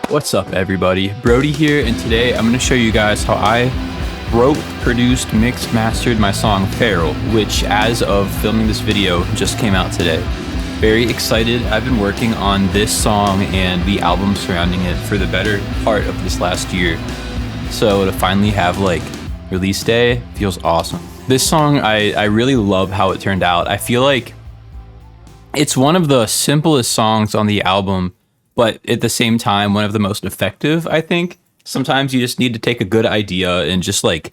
What's up, everybody? Brody here, and today I'm going to show you guys how I wrote, produced, mixed, mastered my song Feral, which as of filming this video just came out today. Very excited. I've been working on this song and the album surrounding it for the better part of this last year. So to finally have like release day feels awesome. This song, I really love how it turned out. I feel like it's one of the simplest songs on the album, but at the same time, one of the most effective, I think. Sometimes you just need to take a good idea and just like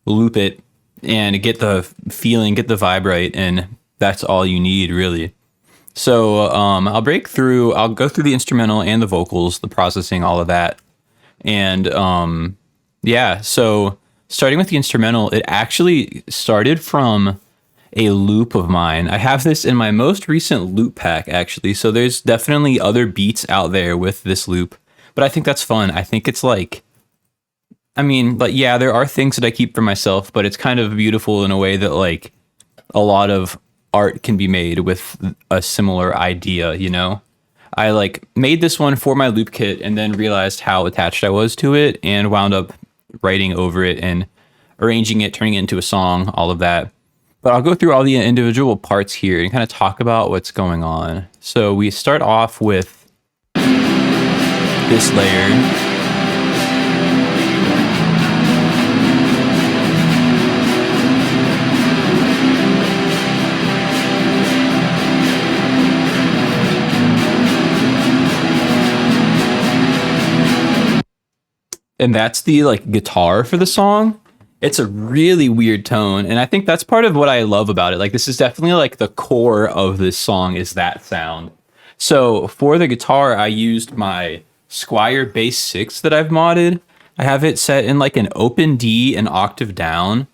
loop it and get the feeling, get the vibe right, and that's all you need, really. So I'll go through the instrumental and the vocals, the processing, all of that. And yeah, so starting with the instrumental, it actually started from a loop of mine. I have this in my most recent loop pack, actually. So there's definitely other beats out there with this loop, but I think that's fun. I think it's like, but yeah, there are things that I keep for myself, but it's kind of beautiful in a way that like a lot of art can be made with a similar idea, you know? I like made this one for my loop kit and then realized how attached I was to it and wound up writing over it and arranging it, turning it into a song, all of that. But I'll go through all the individual parts here and kind of talk about what's going on. So we start off with this layer. And that's the like guitar for the song. It's a really weird tone, and I think that's part of what I love about it. Like, this is definitely like the core of this song is that sound. So for the guitar, I used my Squier Bass 6 that I've modded. I have it set in like an open D, an octave down.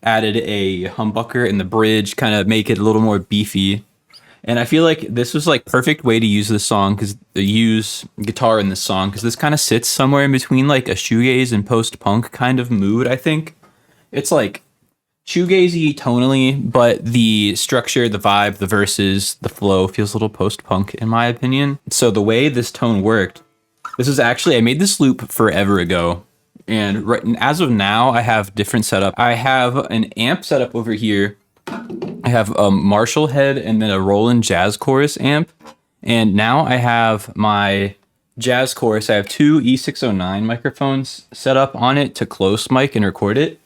Added a humbucker in the bridge, kind of make it a little more beefy. And I feel like this was like perfect way to use this song, use guitar in this song, because this kind of sits somewhere in between like a shoegaze and post-punk kind of mood, I think. It's like shoegazy tonally, but the structure, the vibe, the verses, the flow feels a little post-punk in my opinion. So the way this tone worked, I made this loop forever ago. And as of now, I have different setup. I have an amp setup over here. I have a Marshall head and then a Roland Jazz Chorus amp. And now I have my Jazz Chorus. I have two E609 microphones set up on it to close mic and record it.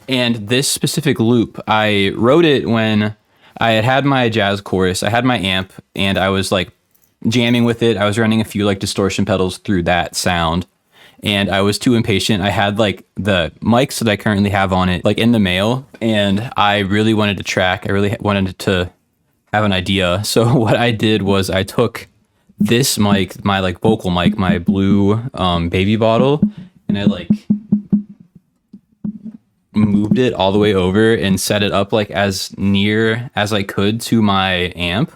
And this specific loop, I wrote it when I had my Jazz Chorus. I had my amp and I was like jamming with it. I was running a few like distortion pedals through that sound. And I was too impatient. I had like the mics that I currently have on it like in the mail, and I really wanted to track. I really wanted to have an idea. So what I did was I took this mic, my like vocal mic, my blue baby bottle, and I like moved it all the way over and set it up like as near as I could to my amp.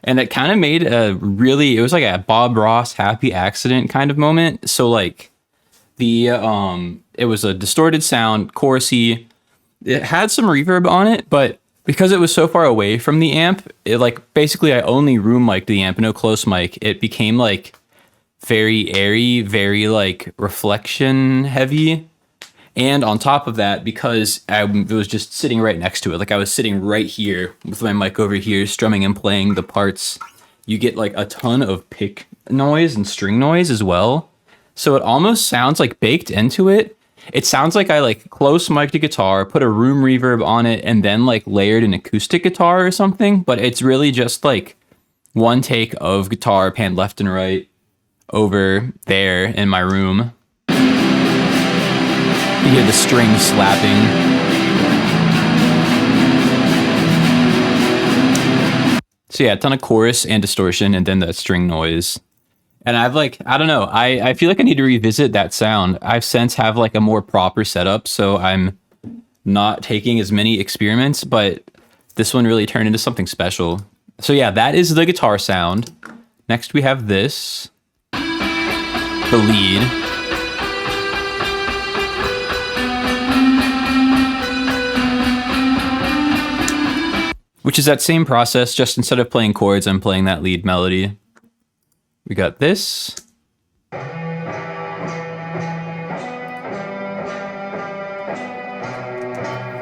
And it kind of made it was like a Bob Ross happy accident kind of moment. So like it was a distorted sound, chorusy. It had some reverb on it, but because it was so far away from the amp, it like basically I only room mic'd the amp, no close mic. It became like very airy, very like reflection heavy. And on top of that, because I was just sitting right next to it, like I was sitting right here with my mic over here, strumming and playing the parts, you get like a ton of pick noise and string noise as well. So it almost sounds like baked into it. It sounds like I like close mic'd a guitar, put a room reverb on it, and then like layered an acoustic guitar or something. But it's really just like one take of guitar panned left and right over there in my room. You hear the strings slapping. So yeah, a ton of chorus and distortion and then the string noise. And I've like, I don't know, I feel like I need to revisit that sound. I've since have like a more proper setup, so I'm not taking as many experiments, but this one really turned into something special. So yeah, that is the guitar sound. Next we have this, the lead. Which is that same process, just instead of playing chords, I'm playing that lead melody. We got this.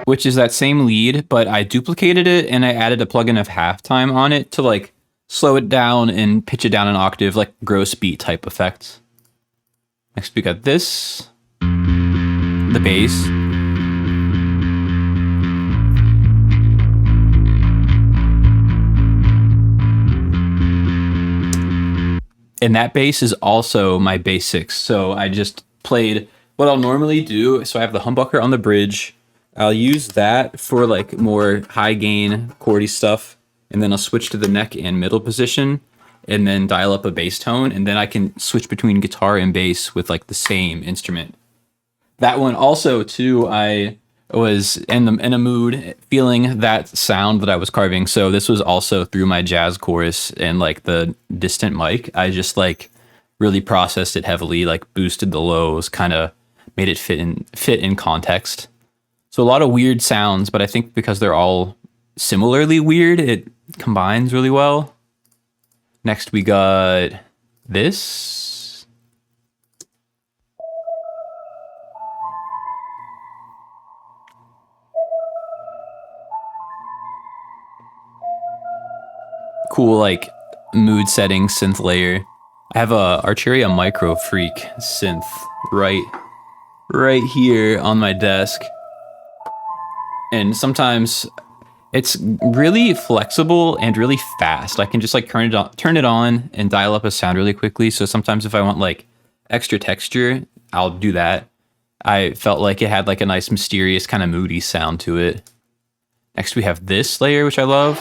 which is that same lead, but I duplicated it and I added a plugin of halftime on it to like slow it down and pitch it down an octave, like gross beat type effects. Next we got this, the bass. And that bass is also my bass 6. So I just played what I'll normally do. So I have the humbucker on the bridge. I'll use that for like more high gain chordy stuff. And then I'll switch to the neck and middle position and then dial up a bass tone. And then I can switch between guitar and bass with like the same instrument. That one also too, I was in a mood feeling that sound that I was carving. So this was also through my jazz chorus and like the distant mic. I just like really processed it heavily, like boosted the lows, kind of made it fit in context. So a lot of weird sounds, but I think because they're all similarly weird, it combines really well. Next we got this. Cool like mood setting synth layer. I have a Arturia Micro Freak synth right here on my desk. And sometimes it's really flexible and really fast. I can just like turn it on and dial up a sound really quickly. So sometimes if I want like extra texture, I'll do that. I felt like it had like a nice mysterious kind of moody sound to it. Next we have this layer, which I love.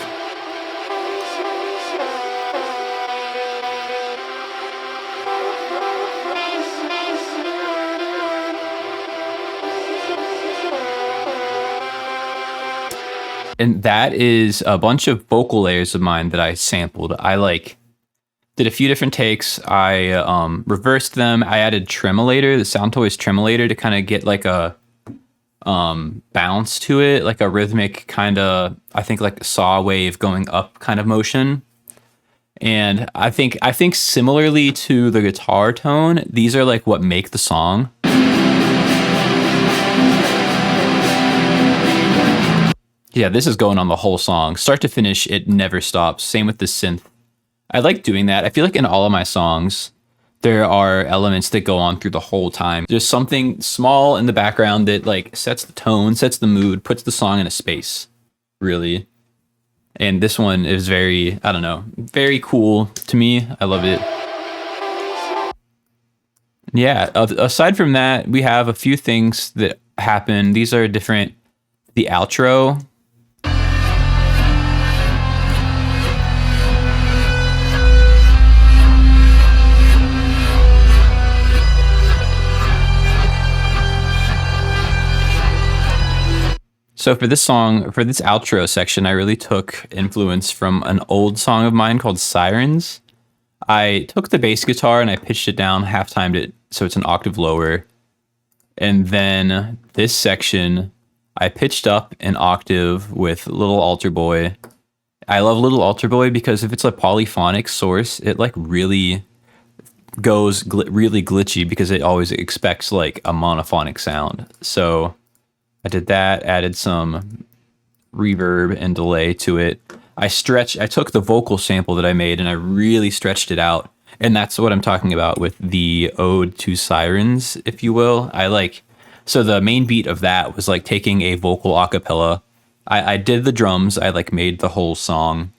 And that is a bunch of vocal layers of mine that I sampled. I like did a few different takes. I reversed them. I added tremolator, the Sound Toys tremolator, to kind of get like a bounce to it, like a rhythmic kind of, I think like saw wave going up kind of motion. And I think similarly to the guitar tone, these are like what make the song. Yeah, this is going on the whole song. Start to finish, it never stops. Same with the synth. I like doing that. I feel like in all of my songs, there are elements that go on through the whole time. There's something small in the background that like sets the tone, sets the mood, puts the song in a space, really. And this one is very, I don't know, very cool to me. I love it. Yeah, aside from that, we have a few things that happen. These are different. The outro. So for this song, for this outro section, I really took influence from an old song of mine called Sirens. I took the bass guitar and I pitched it down, half-timed it so it's an octave lower. And then this section, I pitched up an octave with Little Altar Boy. I love Little Altar Boy because if it's a polyphonic source, it like really goes really glitchy because it always expects like a monophonic sound. So I did that, added some reverb and delay to it. I took the vocal sample that I made and I really stretched it out. And that's what I'm talking about with the Ode to Sirens, if you will. So the main beat of that was like taking a vocal a cappella. I did the drums, I like made the whole song.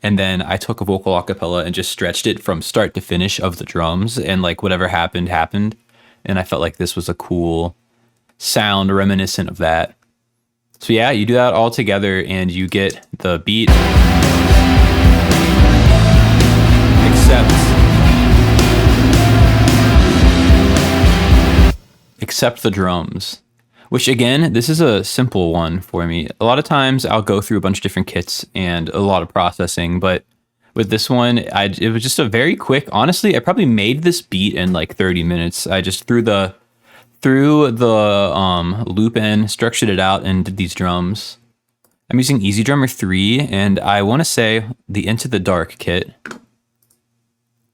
And then I took a vocal a cappella and just stretched it from start to finish of the drums. And like whatever happened. And I felt like this was a cool sound reminiscent of that. So yeah, you do that all together and you get the beat except the drums, which again, this is a simple one for me. A lot of times I'll go through a bunch of different kits and a lot of processing, but with this one, it was just a very quick, honestly, I probably made this beat in like 30 minutes. I just threw the loop in, structured it out, and did these drums. I'm using Easy Drummer 3, and I want to say the Into the Dark kit.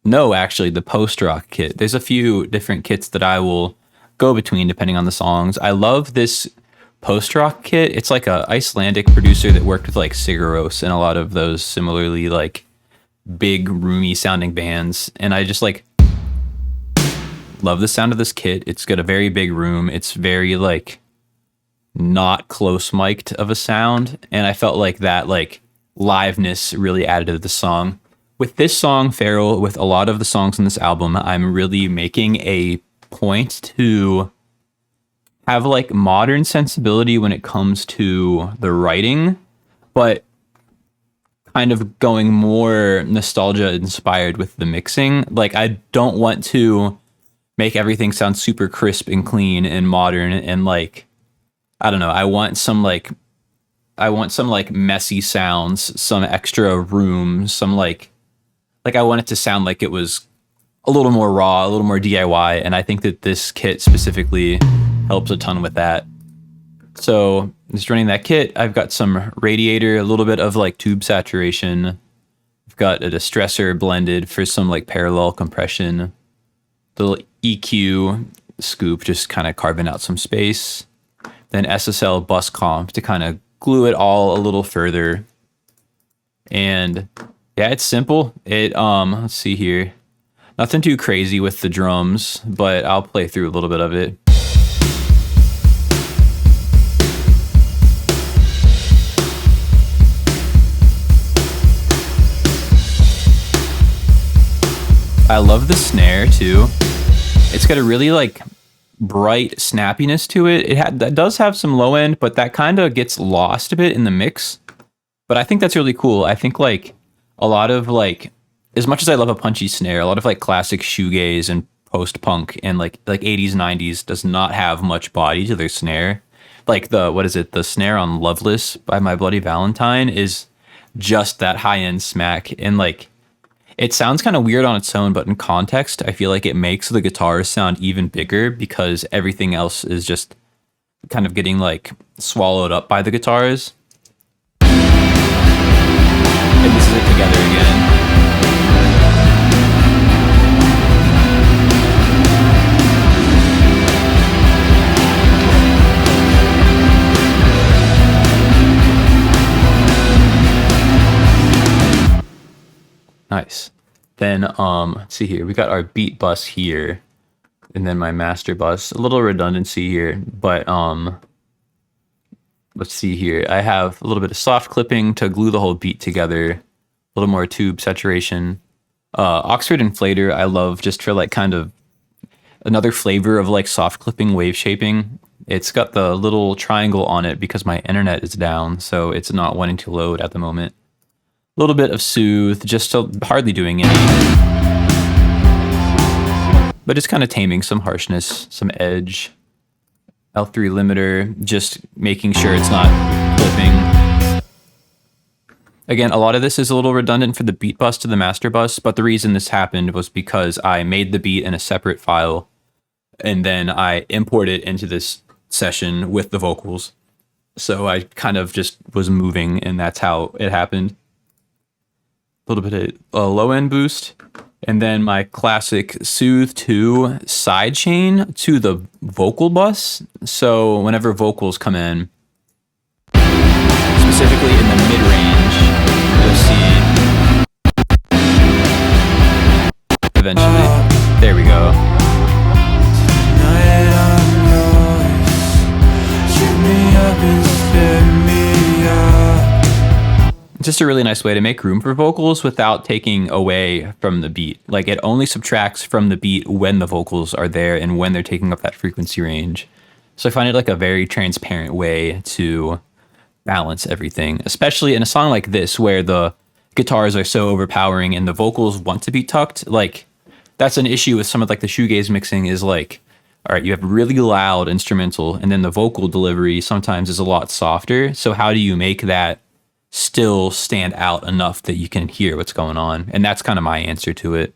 No, actually, the Post Rock kit. There's a few different kits that I will go between depending on the songs. I love this post-rock kit. It's like a Icelandic producer that worked with like Sigur Rós and a lot of those similarly like big roomy sounding bands, and I just like love the sound of this kit. It's got a very big room. It's very like not close mic'd of a sound, and I felt like that like liveness really added to the song. With this song, Feral, with a lot of the songs on this album, I'm really making a point to have like modern sensibility when it comes to the writing, but kind of going more nostalgia inspired with the mixing. Like I don't want to make everything sound super crisp and clean and modern and like I don't know. I want some like messy sounds, some extra room, some like I want it to sound like it was a little more raw, a little more DIY, and I think that this kit specifically helps a ton with that. So just running that kit, I've got some radiator, a little bit of like tube saturation. I've got a distressor blended for some like parallel compression. The little EQ scoop just kind of carving out some space. Then SSL bus comp to kind of glue it all a little further. And yeah, it's simple. It let's see here. Nothing too crazy with the drums, but I'll play through a little bit of it. I love the snare too. It's got a really like bright snappiness to it. That does have some low end, but that kind of gets lost a bit in the mix. But I think that's really cool. I think like a lot of like, as much as I love a punchy snare, a lot of like classic shoegaze and post punk and like 80s 90s does not have much body to their snare. Like the snare on Loveless by My Bloody Valentine is just that high end smack, and like it sounds kind of weird on its own, but in context, I feel like it makes the guitars sound even bigger because everything else is just kind of getting like swallowed up by the guitars. And this is it together again. Nice. Then let's see here. We got our beat bus here, and then my master bus. A little redundancy here, but let's see here. I have a little bit of soft clipping to glue the whole beat together. A little more tube saturation. Oxford Inflator I love just for like kind of another flavor of like soft clipping wave shaping. It's got the little triangle on it because my internet is down, so it's not wanting to load at the moment. A little bit of soothe, just hardly doing any, but just kind of taming some harshness, some edge. L3 limiter, just making sure it's not clipping. Again, a lot of this is a little redundant for the beat bus to the master bus, but the reason this happened was because I made the beat in a separate file, and then I imported it into this session with the vocals. So I kind of just was moving, and that's how it happened. A little bit of a low end boost, and then my classic Soothe 2 sidechain to the vocal bus. So whenever vocals come in, specifically in the mid range, you'll see eventually. There we go. It's just a really nice way to make room for vocals without taking away from the beat. Like it only subtracts from the beat when the vocals are there and when they're taking up that frequency range. So I find it like a very transparent way to balance everything, especially in a song like this where the guitars are so overpowering and the vocals want to be tucked. Like that's an issue with some of like the shoegaze mixing is like, all right, you have really loud instrumental and then the vocal delivery sometimes is a lot softer. So how do you make that still stand out enough that you can hear what's going on? And that's kind of my answer to it.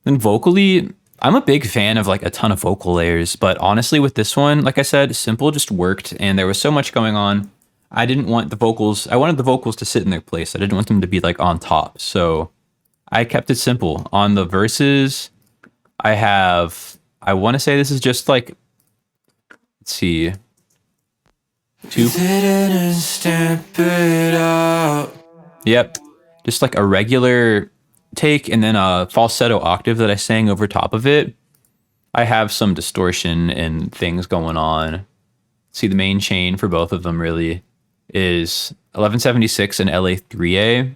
Then vocally, I'm a big fan of like a ton of vocal layers, but honestly with this one, like I said, simple just worked and there was so much going on. I didn't want the vocals, I wanted the vocals to sit in their place. I didn't want them to be like on top. So I kept it simple. On the verses, I want to say this is just like, let's see, tube. Yep, just like a regular take and then a falsetto octave that I sang over top of it. I have some distortion and things going on. See, the main chain for both of them really is 1176 and LA 3A.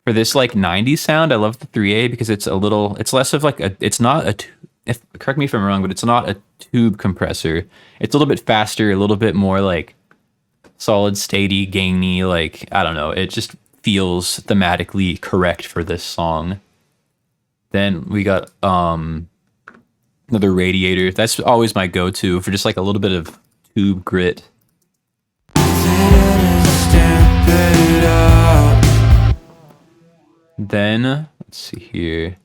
For this like 90s sound, I love the 3A because it's less of like it's not a, correct me if I'm wrong, but it's not a tube compressor. It's a little bit faster, a little bit more like solid, statey, gainy, like, I don't know. It just feels thematically correct for this song. Then we got another Radiator. That's always my go-to for just like a little bit of tube grit. Then, let's see here.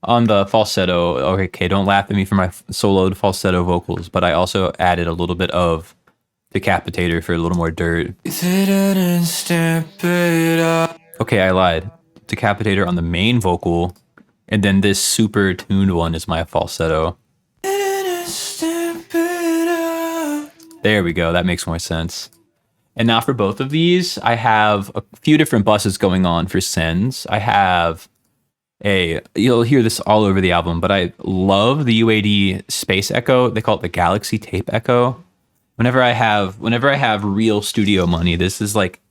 On the falsetto, okay, don't laugh at me for my soloed falsetto vocals, but I also added a little bit of Decapitator for a little more dirt. Okay, I lied. Decapitator on the main vocal, and then this super tuned one is my falsetto. There we go, that makes more sense. And now for both of these, I have a few different buses going on for sends. I have you'll hear this all over the album, but I love the UAD Space Echo. They call it the Galaxy Tape Echo. Whenever I have real studio money, this is like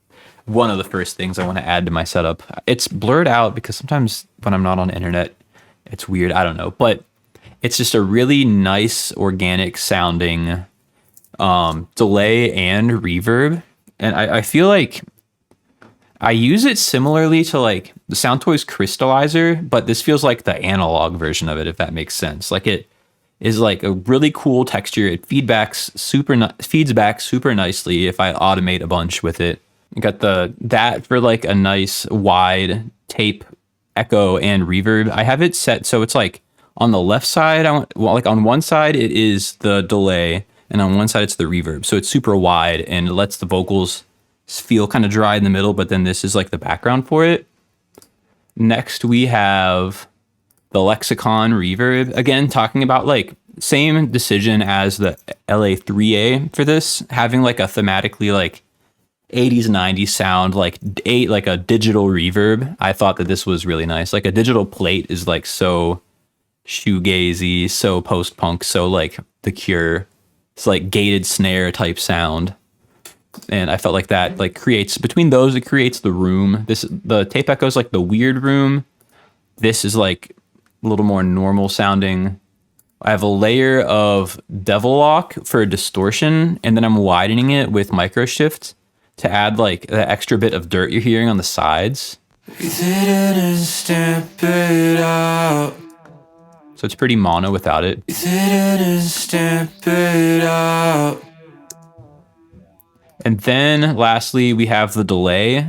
one of the first things I want to add to my setup. It's blurred out because sometimes when I'm not on the internet, it's weird. I don't know, but it's just a really nice organic sounding delay and reverb. And I feel like I use it similarly to like the Soundtoys Crystallizer, but this feels like the analog version of it, if that makes sense. Like it is like a really cool texture. It feeds back super nicely if I automate a bunch with it. You got that for like a nice wide tape echo and reverb. I have it set so it's like on the left side, like on one side it is the delay, and on one side it's the reverb. So it's super wide and it lets the vocals feel kind of dry in the middle, but then this is like the background for it. Next we have the Lexicon reverb. Again, talking about like same decision as the LA3A for this, having like a thematically like 80s 90s sound, like a digital reverb. I thought that this was really nice. Like a digital plate is like so shoegazy, so post-punk, so like The Cure. It's like gated snare type sound. And I felt like that like creates between those, it creates the room. The tape echo is like the weird room. This is like a little more normal sounding. I have a layer of Devil Lock for distortion, and then I'm widening it with micro shift to add like the extra bit of dirt you're hearing on the sides. So it's pretty mono without it. And then lastly, we have the delay,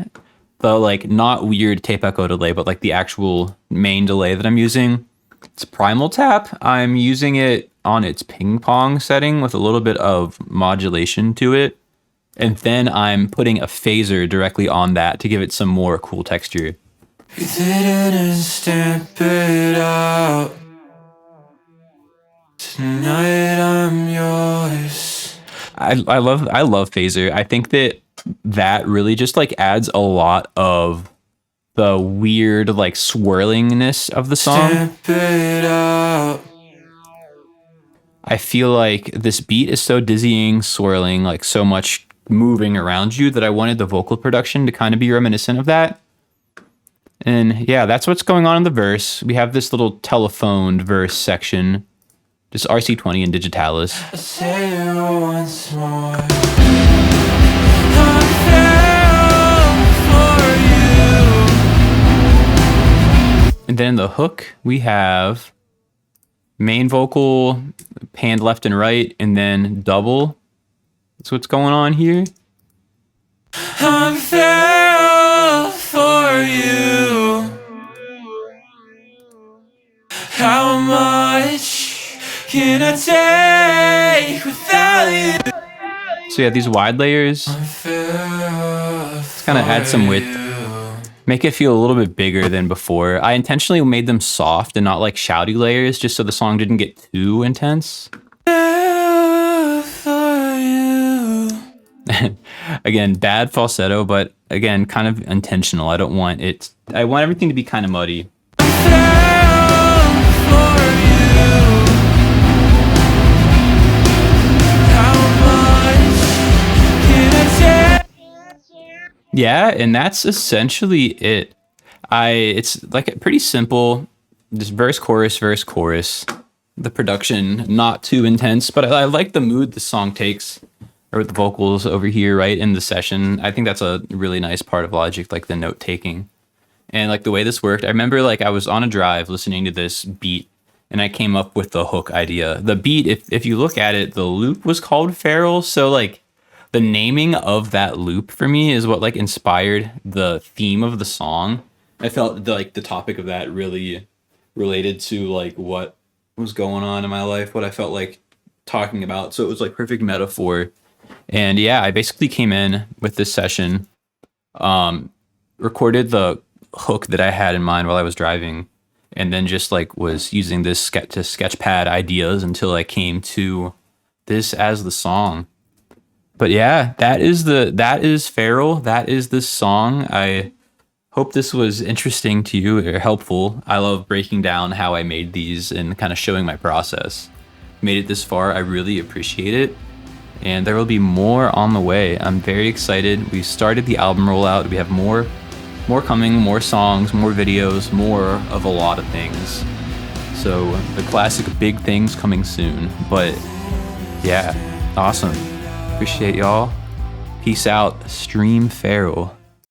the like not weird tape echo delay, but like the actual main delay that I'm using. It's Primal Tap. I'm using it on its ping pong setting with a little bit of modulation to it. And then I'm putting a phaser directly on that to give it some more cool texture. Tonight I'm yours. I love phaser. I think that really just like adds a lot of the weird like swirlingness of the song. I feel like this beat is so dizzying, swirling, like so much moving around you that I wanted the vocal production to kind of be reminiscent of that. And yeah, that's what's going on in the verse. We have this little telephoned verse section. Just RC20 and Digitalis. I'll say it once more. I fell for you. And then the hook, we have main vocal, panned left and right, and then double. That's what's going on here. I fell for you. How much can I take without you? So yeah, these wide layers, let's kind of add some width, make it feel a little bit bigger than before. I intentionally made them soft and not like shouty layers, just so the song didn't get too intense. For you. Again, bad falsetto, but again, kind of intentional. I want everything to be kind of muddy. Yeah, and that's essentially it. It's like pretty simple, just verse, chorus, verse, chorus. The production not too intense, but I like the mood the song takes, or with the vocals over here, right in the session. I think that's a really nice part of Logic, like the note taking and like the way this worked. I remember like I was on a drive listening to this beat, and I came up with the hook idea. The beat, if you look at it, the loop was called Feral, so like the naming of that loop for me is what like inspired the theme of the song. I felt like the topic of that really related to like what was going on in my life, what I felt like talking about. So it was like perfect metaphor. And yeah, I basically came in with this session, recorded the hook that I had in mind while I was driving, and then just like was using this sketchpad ideas until I came to this as the song. But yeah, that is Feral. That is this song. I hope this was interesting to you or helpful. I love breaking down how I made these and kind of showing my process. Made it this far, I really appreciate it. And there will be more on the way. I'm very excited. We started the album rollout. We have more coming, more songs, more videos, more of a lot of things. So the classic big things coming soon. But yeah, awesome. Appreciate y'all. Peace out. Stream Feral.